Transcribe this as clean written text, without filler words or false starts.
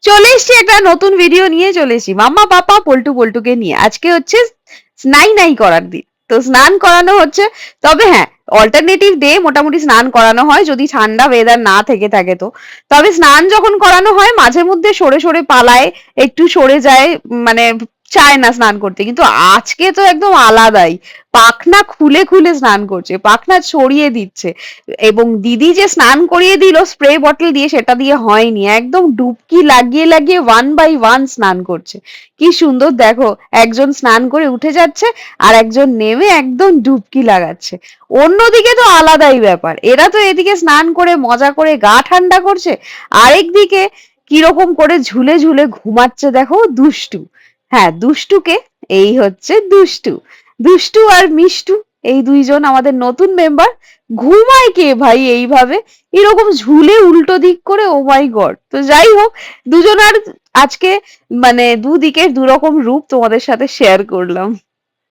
চলে এসছি একটা নতুন ভিডিও নিয়ে চলে এসছি মাম্মা পাপা পল্টু পল্টুকে নিয়ে। আজকে হচ্ছে নাই নাই করার দিন, তো স্নান করানো হচ্ছে। তবে হ্যাঁ, অল্টারনেটিভ ডে মোটামুটি স্নান করানো হয় যদি ঠান্ডা ওয়েদার না থেকে থাকে। তো তবে স্নান যখন করানো হয় মাঝে মধ্যে সরে সরে পালায়, একটু সরে যায়, মানে চায় না স্নান করতে। কিন্তু আজকে তো একদম আলাদাই, পাখনা খুলে খুলে স্নান করছে, পাখনা ছড়িয়ে দিচ্ছে। এবং দিদি যে স্নান করিয়ে দিল স্প্রে বটল দিয়ে, সেটা দিয়ে হয়নি, একদম ডুবকি লাগিয়ে লাগিয়ে 1 by 1 স্নান করছে। কি সুন্দর দেখো, একজন স্নান করে উঠে যাচ্ছে আর একজন নেমে একদম ডুবকি লাগাচ্ছে। অন্যদিকে তো আলাদাই ব্যাপার, এরা তো এদিকে স্নান করে মজা করে গা ঠান্ডা করছে, আরেকদিকে কিরকম করে ঝুলে ঝুলে ঘুমাচ্ছে দেখো দুষ্টু। হ্যাঁ, দুষ্টুকে, এই হচ্ছে দুষ্টু। দুষ্টু আর মিষ্টু, এই দুইজন আমাদের নতুন মেম্বার। ঘুমায় কে ভাই এইভাবে, এরকম ঝুলে উল্টো দিক করে? ও মাই গড। তো যাই হোক, দুজনার আজকে মানে দুদিকের দুরকম রূপ তোমাদের সাথে শেয়ার করলাম।